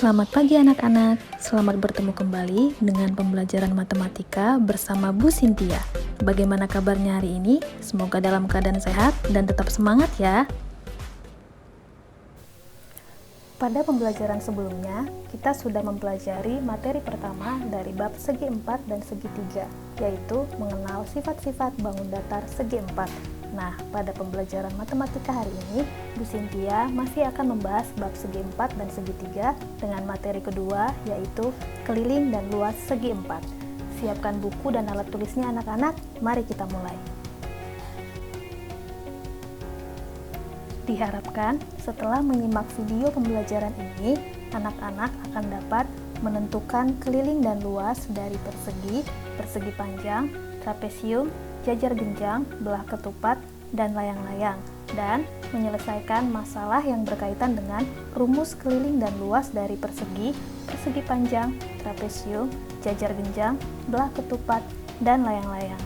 Selamat pagi anak-anak, selamat bertemu kembali dengan pembelajaran matematika bersama Bu Cynthia. Bagaimana kabarnya hari ini? Semoga dalam keadaan sehat dan tetap semangat ya. Pada pembelajaran sebelumnya, kita sudah mempelajari materi pertama dari bab segi 4 dan segi 3, yaitu mengenal sifat-sifat bangun datar segi 4. Nah, pada pembelajaran matematika hari ini, Bu Cynthia masih akan membahas bab segi 4 dan segi 3 dengan materi kedua, yaitu keliling dan luas segi 4. Siapkan buku dan alat tulisnya anak-anak, mari kita mulai. Diharapkan setelah menyimak video pembelajaran ini, anak-anak akan dapat menentukan keliling dan luas dari persegi, persegi panjang, trapesium, jajar genjang, belah ketupat, dan layang-layang, dan menyelesaikan masalah yang berkaitan dengan rumus keliling dan luas dari persegi, persegi panjang, trapesium, jajar genjang, belah ketupat, dan layang-layang.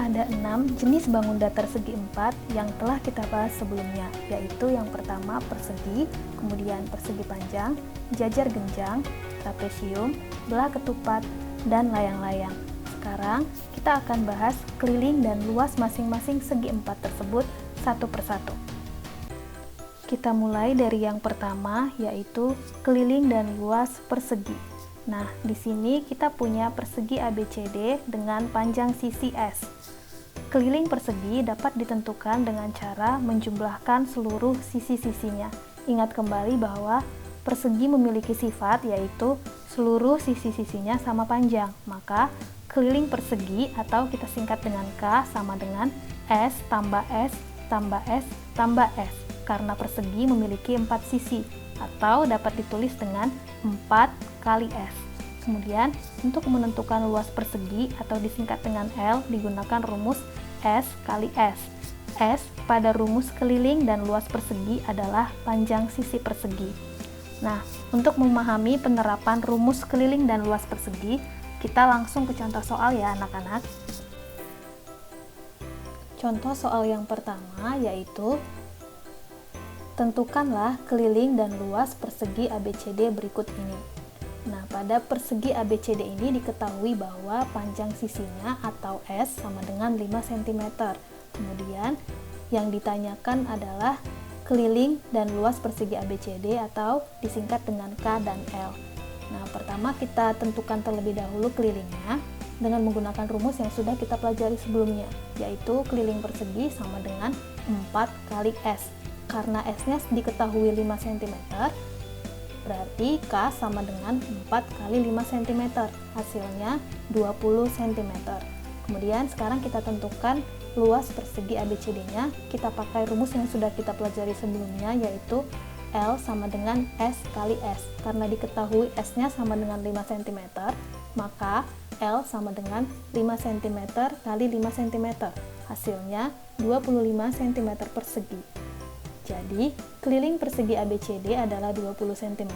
Ada 6 jenis bangun datar segi 4 yang telah kita bahas sebelumnya, yaitu yang pertama persegi, kemudian persegi panjang, jajar genjang, trapesium, belah ketupat, dan layang-layang. Sekarang kita akan bahas keliling dan luas masing-masing segi 4 tersebut satu persatu. Kita mulai dari yang pertama, yaitu keliling dan luas persegi. Nah, di sini kita punya persegi ABCD dengan panjang sisi S. Keliling persegi dapat ditentukan dengan cara menjumlahkan seluruh sisi-sisinya. Ingat kembali bahwa persegi memiliki sifat yaitu seluruh sisi-sisinya sama panjang. Maka keliling persegi atau kita singkat dengan K sama dengan S tambah S tambah S tambah S. Karena persegi memiliki 4 sisi atau dapat ditulis dengan 4 kali S. Kemudian, untuk menentukan luas persegi atau disingkat dengan L digunakan rumus S kali S. S pada rumus keliling dan luas persegi adalah panjang sisi persegi. Nah, untuk memahami penerapan rumus keliling dan luas persegi, kita langsung ke contoh soal ya anak-anak. Contoh soal yang pertama yaitu tentukanlah keliling dan luas persegi ABCD berikut ini. Nah, pada persegi ABCD ini diketahui bahwa panjang sisinya atau S sama dengan 5 cm. Kemudian, yang ditanyakan adalah keliling dan luas persegi ABCD atau disingkat dengan K dan L. Nah, pertama kita tentukan terlebih dahulu kelilingnya dengan menggunakan rumus yang sudah kita pelajari sebelumnya, yaitu keliling persegi sama dengan 4 kali S. Karena S-nya diketahui 5 cm, berarti K sama dengan 4 kali 5 cm, hasilnya 20 cm. Kemudian sekarang kita tentukan luas persegi ABCD-nya, kita pakai rumus yang sudah kita pelajari sebelumnya, yaitu L sama dengan S kali S. Karena diketahui S-nya sama dengan 5 cm, maka L sama dengan 5 cm kali 5 cm, hasilnya 25 cm persegi. Jadi, keliling persegi ABCD adalah 20 cm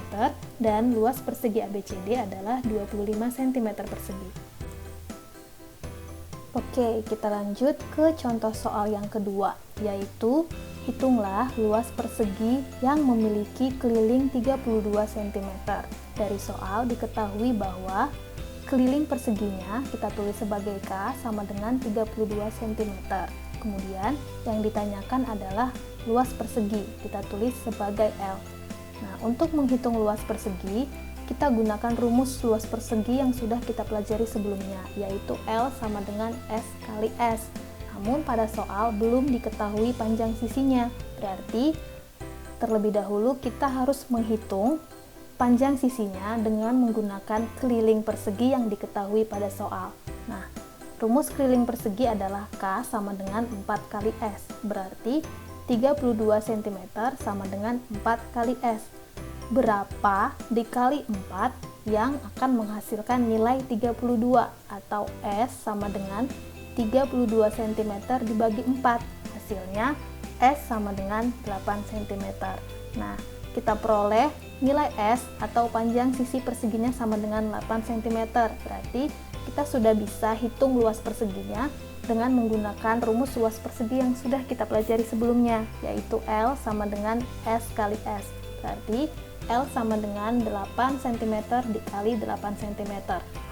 dan luas persegi ABCD adalah 25 cm persegi. Oke, kita lanjut ke contoh soal yang kedua, yaitu hitunglah luas persegi yang memiliki keliling 32 cm. Dari soal diketahui bahwa keliling perseginya kita tulis sebagai K sama dengan 32 cm. Kemudian yang ditanyakan adalah luas persegi, kita tulis sebagai L. Nah, untuk menghitung luas persegi, kita gunakan rumus luas persegi yang sudah kita pelajari sebelumnya, yaitu L sama dengan S kali S. Namun pada soal belum diketahui panjang sisinya, berarti terlebih dahulu kita harus menghitung panjang sisinya dengan menggunakan keliling persegi yang diketahui pada soal. Nah, rumus keliling persegi adalah K sama dengan 4 kali S, berarti 32 cm sama dengan 4 kali S. Berapa dikali 4 yang akan menghasilkan nilai 32 atau S sama dengan 32 cm dibagi 4. Hasilnya S sama dengan 8 cm. Nah, kita peroleh nilai S atau panjang sisi perseginya sama dengan 8 cm. Berarti kita sudah bisa hitung luas perseginya dengan menggunakan rumus luas persegi yang sudah kita pelajari sebelumnya, yaitu L sama dengan S kali S. Berarti L sama dengan 8 cm dikali 8 cm.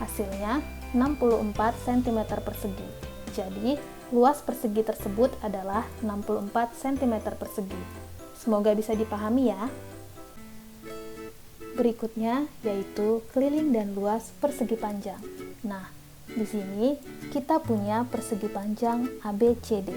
Hasilnya 64 cm persegi. Jadi, luas persegi tersebut adalah 64 cm persegi. Semoga bisa dipahami ya. Berikutnya yaitu keliling dan luas persegi panjang. Nah, di sini kita punya persegi panjang ABCD.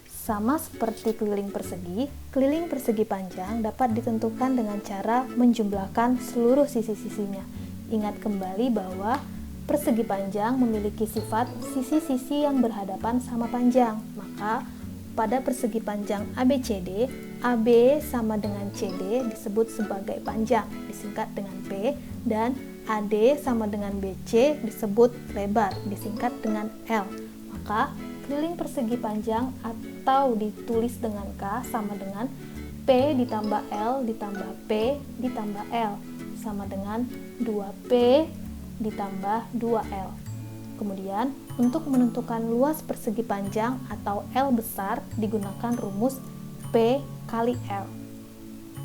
Sama seperti keliling persegi panjang dapat ditentukan dengan cara menjumlahkan seluruh sisi-sisinya. Ingat kembali bahwa persegi panjang memiliki sifat sisi-sisi yang berhadapan sama panjang. Maka pada persegi panjang ABCD, AB sama dengan CD disebut sebagai panjang, disingkat dengan P, dan AD sama dengan BC disebut lebar, disingkat dengan L. Maka keliling persegi panjang atau ditulis dengan K sama dengan P ditambah L ditambah P ditambah L sama dengan 2P ditambah 2L. Kemudian, untuk menentukan luas persegi panjang atau L besar digunakan rumus P kali L.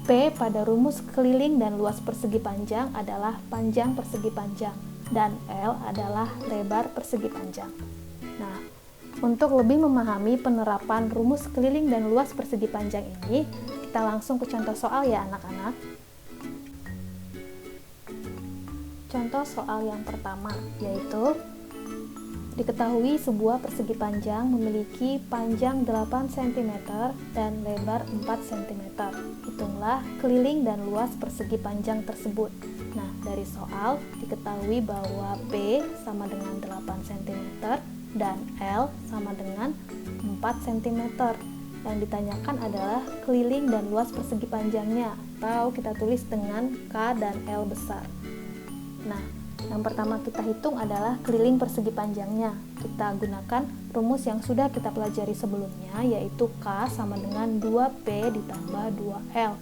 P pada rumus keliling dan luas persegi panjang adalah panjang persegi panjang dan L adalah lebar persegi panjang. Nah, untuk lebih memahami penerapan rumus keliling dan luas persegi panjang ini, kita langsung ke contoh soal ya anak-anak. Contoh soal yang pertama yaitu diketahui sebuah persegi panjang memiliki panjang 8 cm dan lebar 4 cm. Hitunglah keliling dan luas persegi panjang tersebut. Nah, dari soal diketahui bahwa P sama dengan 8 cm dan L sama dengan 4 cm. Yang ditanyakan adalah keliling dan luas persegi panjangnya, atau kita tulis dengan K dan L besar. Nah, yang pertama kita hitung adalah keliling persegi panjangnya. Kita gunakan rumus yang sudah kita pelajari sebelumnya, yaitu K sama dengan 2P ditambah 2L.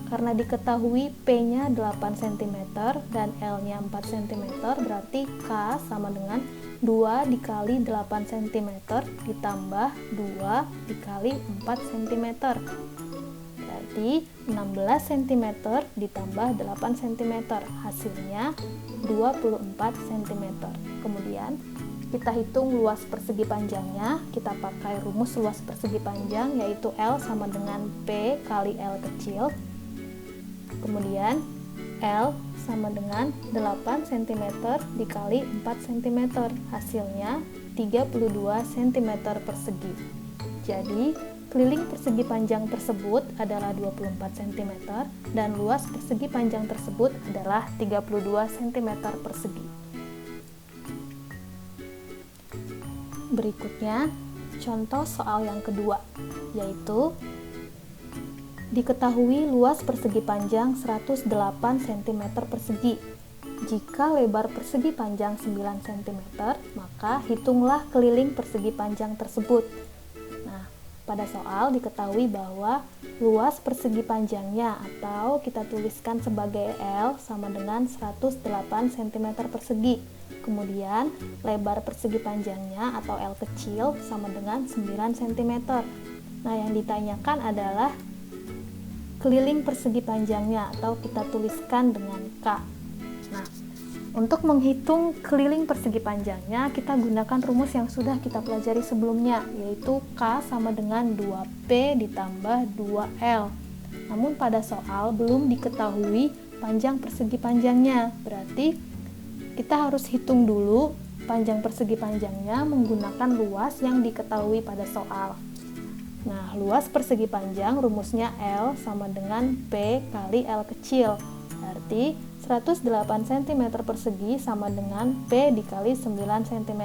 Karena diketahui P-nya 8 cm dan L-nya 4 cm, berarti K sama dengan 2 dikali 8 cm ditambah 2 dikali 4 cm. Berarti 16 cm ditambah 8 cm, hasilnya 24 cm. Kemudian kita hitung luas persegi panjangnya. Kita pakai rumus luas persegi panjang, yaitu L sama dengan P kali L kecil. Kemudian L sama dengan 8 cm dikali 4 cm, hasilnya 32 cm persegi. Jadi keliling persegi panjang tersebut adalah 24 cm dan luas persegi panjang tersebut adalah 32 cm persegi. Berikutnya, contoh soal yang kedua, yaitu diketahui luas persegi panjang 108 cm persegi. Jika lebar persegi panjang 9 cm, maka hitunglah keliling persegi panjang tersebut. Pada soal diketahui bahwa luas persegi panjangnya atau kita tuliskan sebagai L sama dengan 108 cm persegi. Kemudian lebar persegi panjangnya atau L kecil sama dengan 9 cm. Nah, yang ditanyakan adalah keliling persegi panjangnya atau kita tuliskan dengan K. Nah, untuk menghitung keliling persegi panjangnya, kita gunakan rumus yang sudah kita pelajari sebelumnya, yaitu K sama dengan 2P ditambah 2L. Namun pada soal belum diketahui panjang persegi panjangnya, berarti kita harus hitung dulu panjang persegi panjangnya menggunakan luas yang diketahui pada soal. Nah, luas persegi panjang rumusnya L sama dengan P kali L kecil, berarti 108 cm persegi sama dengan P dikali 9 cm.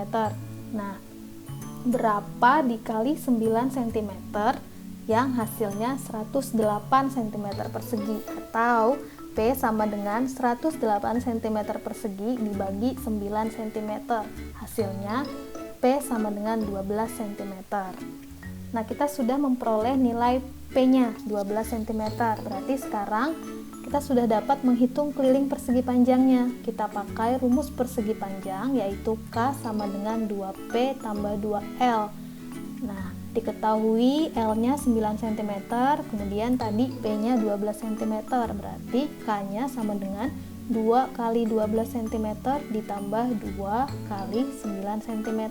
Nah, berapa dikali 9 cm yang hasilnya 108 cm persegi, atau P sama dengan 108 cm persegi dibagi 9 cm. Hasilnya P sama dengan 12 cm. Nah, kita sudah memperoleh nilai P-nya 12 cm. Berarti sekarang kita sudah dapat menghitung keliling persegi panjangnya. Kita pakai rumus persegi panjang, yaitu K sama dengan 2P tambah 2L. Nah, diketahui L-nya 9 cm, kemudian tadi P-nya 12 cm, berarti K-nya sama dengan 2 kali 12 cm ditambah 2 kali 9 cm.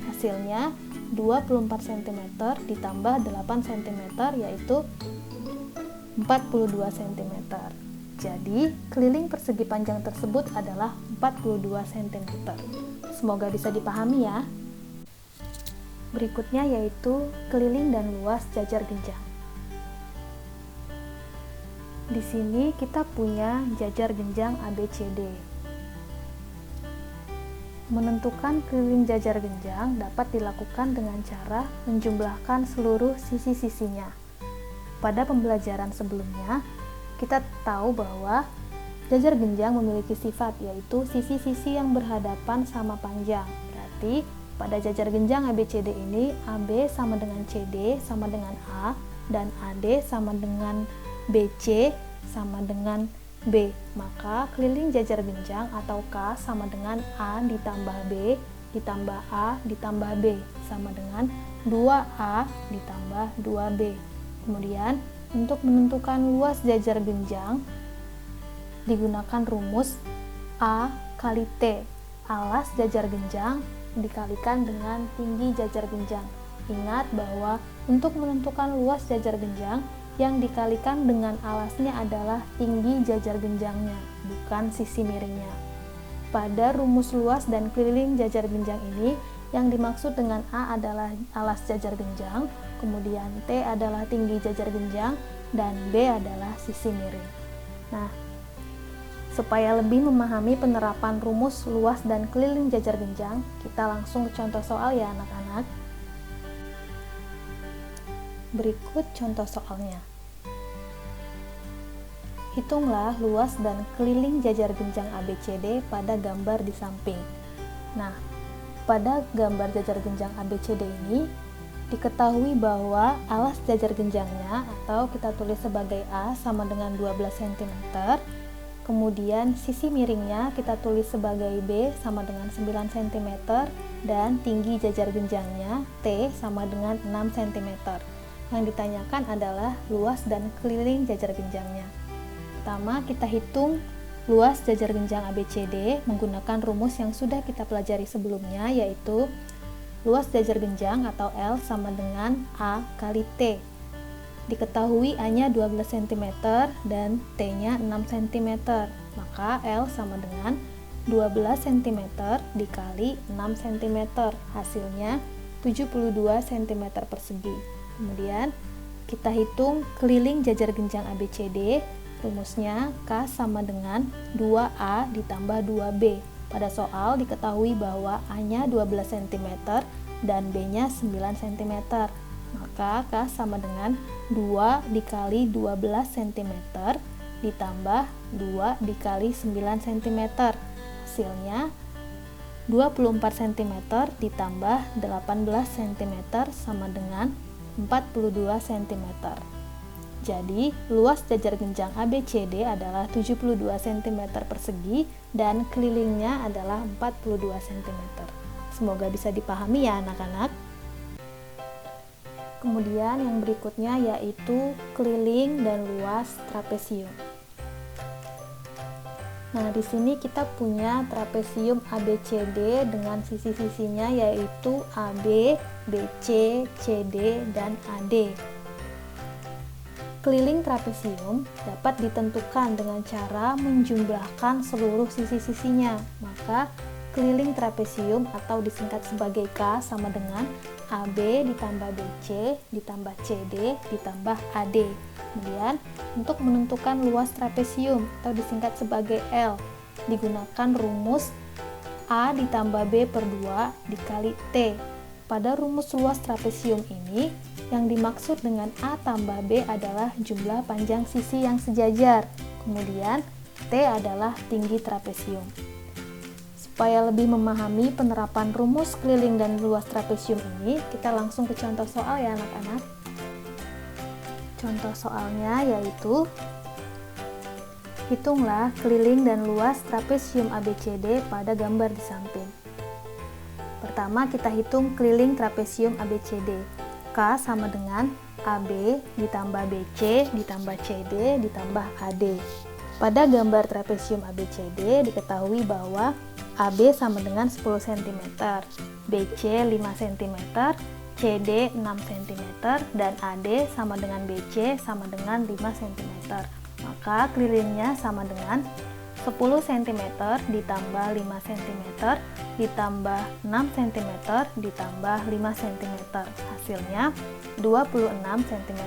Hasilnya 24 cm ditambah 8 cm, yaitu 42 cm. Jadi, keliling persegi panjang tersebut adalah 42 cm. Semoga bisa dipahami ya. Berikutnya yaitu keliling dan luas jajar genjang. Di sini kita punya jajar genjang ABCD. Menentukan keliling jajar genjang dapat dilakukan dengan cara menjumlahkan seluruh sisi-sisinya. Pada pembelajaran sebelumnya, kita tahu bahwa jajar genjang memiliki sifat, yaitu sisi-sisi yang berhadapan sama panjang. Berarti pada jajar genjang ABCD ini, AB sama dengan CD sama dengan A, dan AD sama dengan BC sama dengan B. Maka keliling jajar genjang atau K sama dengan A ditambah B ditambah A ditambah B sama dengan 2A ditambah 2B. Kemudian untuk menentukan luas jajar genjang digunakan rumus A kali T. Alas jajar genjang dikalikan dengan tinggi jajar genjang. Ingat bahwa untuk menentukan luas jajar genjang, yang dikalikan dengan alasnya adalah tinggi jajar genjangnya, bukan sisi miringnya. Pada rumus luas dan keliling jajar genjang ini, yang dimaksud dengan A adalah alas jajar genjang, kemudian T adalah tinggi jajar genjang, dan B adalah sisi miring. Nah, supaya lebih memahami penerapan rumus luas dan keliling jajar genjang, kita langsung ke contoh soal ya anak-anak. Berikut contoh soalnya. Hitunglah luas dan keliling jajar genjang ABCD pada gambar di samping. Nah, pada gambar jajar genjang ABCD ini, diketahui bahwa alas jajar genjangnya atau kita tulis sebagai A sama dengan 12 cm, kemudian sisi miringnya kita tulis sebagai B sama dengan 9 cm, dan tinggi jajar genjangnya T sama dengan 6 cm. Yang ditanyakan adalah luas dan keliling jajar genjangnya. Pertama, kita hitung luas jajar genjang ABCD menggunakan rumus yang sudah kita pelajari sebelumnya, yaitu luas jajar genjang atau L sama dengan A kali T. Diketahui A-nya 12 cm dan T-nya 6 cm, maka L sama dengan 12 cm dikali 6 cm, hasilnya 72 cm persegi. Kemudian kita hitung keliling jajar genjang ABCD, rumusnya K sama dengan 2A ditambah 2B. Pada soal diketahui bahwa A-nya 12 cm dan B-nya 9 cm. Maka K sama dengan 2 dikali 12 cm ditambah 2 dikali 9 cm. Hasilnya 24 cm ditambah 18 cm sama dengan 42 cm. Jadi, luas jajar genjang ABCD adalah 72 cm persegi dan kelilingnya adalah 42 cm. Semoga bisa dipahami ya anak-anak. Kemudian yang berikutnya yaitu keliling dan luas trapesium. Nah, di sini kita punya trapesium ABCD dengan sisi-sisinya yaitu AB, BC, CD, dan AD. Keliling trapesium dapat ditentukan dengan cara menjumlahkan seluruh sisi-sisinya. Maka keliling trapesium atau disingkat sebagai K sama dengan AB ditambah BC ditambah CD ditambah AD. Kemudian untuk menentukan luas trapesium atau disingkat sebagai L, digunakan rumus A ditambah B per 2 dikali T. Pada rumus luas trapesium ini, yang dimaksud dengan A tambah B adalah jumlah panjang sisi yang sejajar. Kemudian T adalah tinggi trapesium. Supaya lebih memahami penerapan rumus keliling dan luas trapesium ini, kita langsung ke contoh soal ya anak-anak. Contoh soalnya yaitu Hitunglah keliling dan luas trapesium ABCD pada gambar di samping. Pertama, kita hitung keliling trapesium ABCD. K sama dengan AB ditambah BC ditambah CD ditambah AD. Pada gambar trapesium ABCD diketahui bahwa AB sama dengan 10 cm, BC 5 cm, CD 6 cm, dan AD sama dengan BC sama dengan 5 cm. Maka kelilingnya sama dengan 10 cm ditambah 5 cm ditambah 6 cm ditambah 5 cm. Hasilnya 26 cm.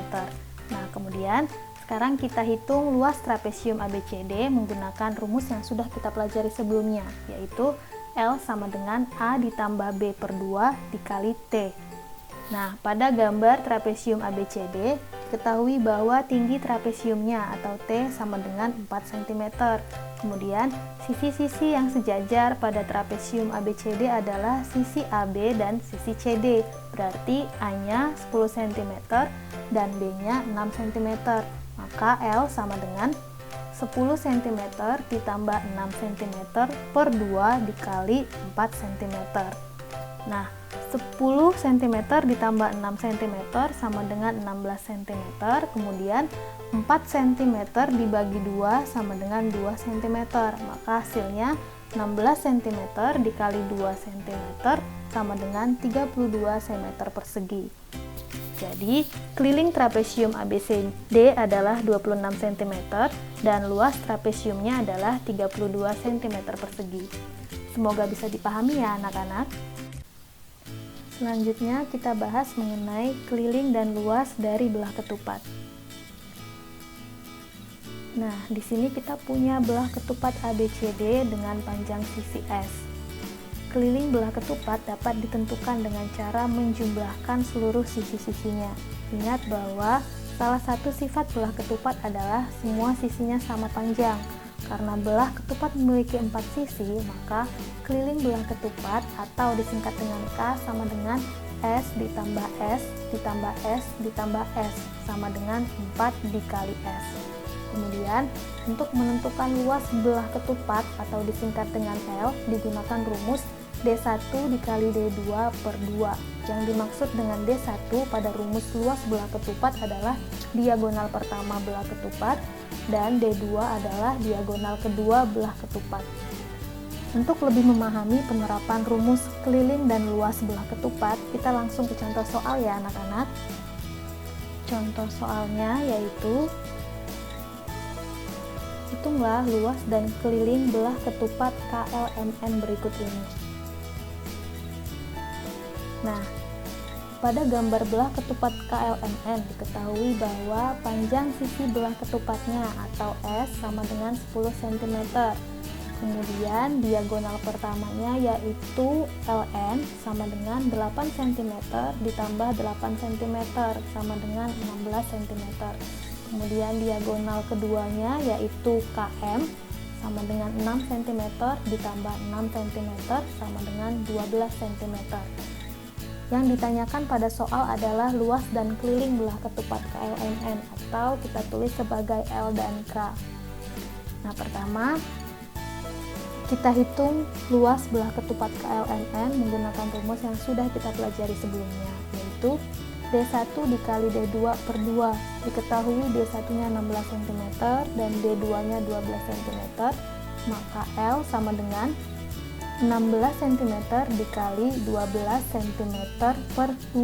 Nah, kemudian sekarang kita hitung luas trapesium ABCD menggunakan rumus yang sudah kita pelajari sebelumnya, yaitu L sama dengan A ditambah B per 2 dikali T. Nah, pada gambar trapesium ABCD, diketahui bahwa tinggi trapesiumnya atau T sama dengan 4 cm. Kemudian, sisi-sisi yang sejajar pada trapesium ABCD adalah sisi AB dan sisi CD. Berarti A-nya 10 cm dan B-nya 6 cm. Maka L sama dengan 10 cm ditambah 6 cm per 2 dikali 4 cm. Nah, 10 cm ditambah 6 cm sama dengan 16 cm. Kemudian 4 cm dibagi 2 sama dengan 2 cm. Maka hasilnya 16 cm dikali 2 cm sama dengan 32 cm persegi. Jadi, keliling trapesium ABCD adalah 26 cm dan luas trapesiumnya adalah 32 cm persegi. Semoga bisa dipahami ya anak-anak. Selanjutnya kita bahas mengenai keliling dan luas dari belah ketupat. Nah, di sini kita punya belah ketupat ABCD dengan panjang sisi S. Keliling belah ketupat dapat ditentukan dengan cara menjumlahkan seluruh sisi-sisinya. Ingat bahwa salah satu sifat belah ketupat adalah semua sisinya sama panjang. Karena belah ketupat memiliki 4 sisi, maka keliling belah ketupat atau disingkat dengan K sama dengan S ditambah S ditambah S ditambah S sama dengan 4 dikali S. Kemudian, untuk menentukan luas belah ketupat atau disingkat dengan L, digunakan rumus D1 dikali D2 per 2. Yang dimaksud dengan D1 pada rumus luas belah ketupat adalah diagonal pertama belah ketupat, dan D2 adalah diagonal kedua belah ketupat. Untuk lebih memahami penerapan rumus keliling dan luas belah ketupat, kita langsung ke contoh soal ya anak-anak. Contoh soalnya yaitu hitunglah luas dan keliling belah ketupat KLMN berikut ini. Nah, pada gambar belah ketupat KLMN diketahui bahwa panjang sisi belah ketupatnya atau S sama dengan 10 cm. Kemudian diagonal pertamanya yaitu LN sama dengan 8 cm ditambah 8 cm sama dengan 16 cm. Kemudian diagonal keduanya yaitu KM sama dengan 6 cm ditambah 6 cm sama dengan 12 cm. Yang ditanyakan pada soal adalah luas dan keliling belah ketupat KLMN atau kita tulis sebagai L dan K. Nah, pertama kita hitung luas belah ketupat KLMN menggunakan rumus yang sudah kita pelajari sebelumnya, yaitu D1 dikali D2 per 2. Diketahui D1-nya 16 cm dan D2-nya 12 cm, maka L sama dengan 16 cm dikali 12 cm per 2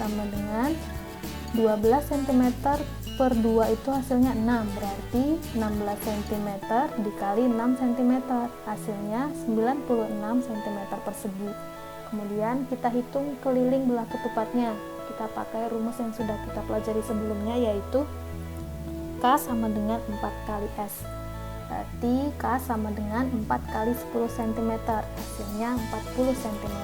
sama dengan 12 cm per 2 itu hasilnya 6, berarti 16 cm dikali 6 cm hasilnya 96 cm persegi. Kemudian kita hitung keliling belah ketupatnya. Kita pakai rumus yang sudah kita pelajari sebelumnya, yaitu K sama dengan 4 kali S. Berarti K sama dengan 4 kali 10 cm, hasilnya 40 cm.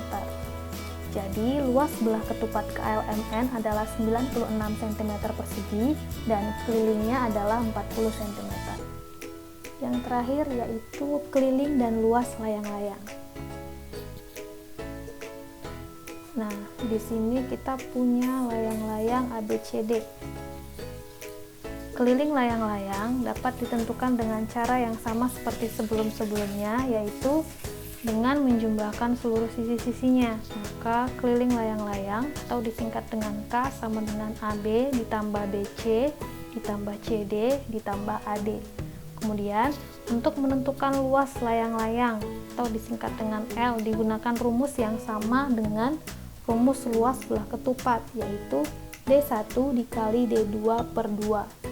Jadi luas belah ketupat KLMN adalah 96 cm persegi dan kelilingnya adalah 40 cm. Yang terakhir yaitu keliling dan luas layang-layang. Nah, di sini kita punya layang-layang ABCD. keliling layang-layang dapat ditentukan dengan cara yang sama seperti sebelum-sebelumnya, yaitu dengan menjumlahkan seluruh sisi-sisinya. Maka keliling layang-layang atau disingkat dengan K sama dengan AB ditambah BC ditambah CD ditambah AD. Kemudian untuk menentukan luas layang-layang atau disingkat dengan L digunakan rumus yang sama dengan rumus luas belah ketupat, yaitu D1 dikali D2 per 2.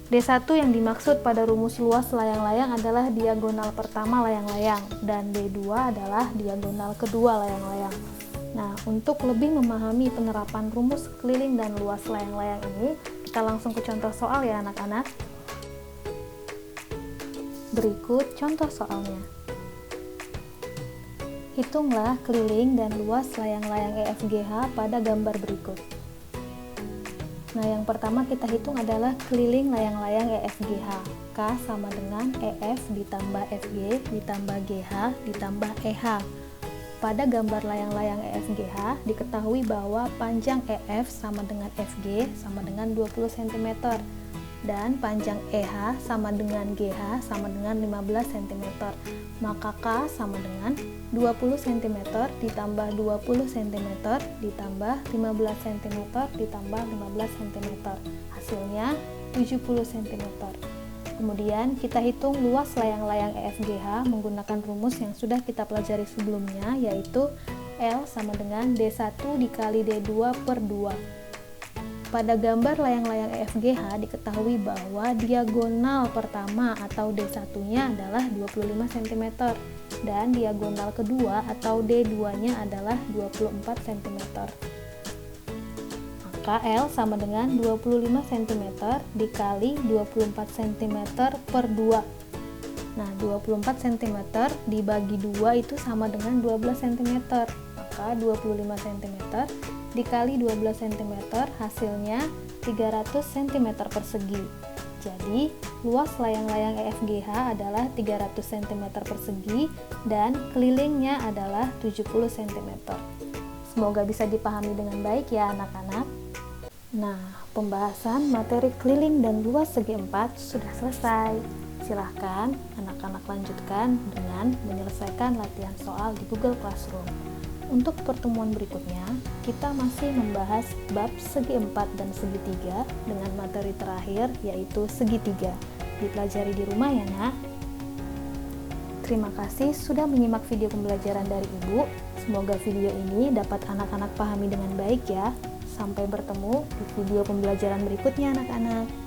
D1 yang dimaksud pada rumus luas layang-layang adalah diagonal pertama layang-layang, dan D2 adalah diagonal kedua layang-layang. Nah, untuk lebih memahami penerapan rumus keliling dan luas layang-layang ini, kita langsung ke contoh soal ya anak-anak. Berikut contoh soalnya. Hitunglah keliling dan luas layang-layang EFGH pada gambar berikut. Nah, yang pertama kita hitung adalah keliling layang-layang EFGH. K sama dengan EF ditambah FG ditambah GH ditambah EH. Pada gambar layang-layang EFGH diketahui bahwa panjang EF sama dengan FG sama dengan 20 cm dan panjang EH sama dengan GH sama dengan 15 cm. Maka K sama dengan 20 cm ditambah 20 cm ditambah 15 cm ditambah 15 cm. Hasilnya 70 cm. Kemudian kita hitung luas layang-layang EFGH menggunakan rumus yang sudah kita pelajari sebelumnya, yaitu L sama dengan D1 dikali D2 per 2. Pada gambar layang-layang EFGH diketahui bahwa diagonal pertama atau D1-nya adalah 25 cm dan diagonal kedua atau D2-nya adalah 24 cm. Maka L sama dengan 25 cm dikali 24 cm per 2. Nah, 24 cm dibagi 2 itu sama dengan 12 cm. Maka 25 cm dikali 12 cm hasilnya 300 cm persegi. Jadi, luas layang-layang EFGH adalah 300 cm persegi dan kelilingnya adalah 70 cm. Semoga bisa dipahami dengan baik ya anak-anak. Nah, pembahasan materi keliling dan luas segi 4 sudah selesai. Silahkan anak-anak lanjutkan dengan menyelesaikan latihan soal di Google Classroom. Untuk pertemuan berikutnya, kita masih membahas bab segi 4 dan segi 3 dengan materi terakhir yaitu segitiga. Dipelajari di rumah ya nak. Terima kasih sudah menyimak video pembelajaran dari Ibu. Semoga video ini dapat anak-anak pahami dengan baik ya. Sampai bertemu di video pembelajaran berikutnya anak-anak.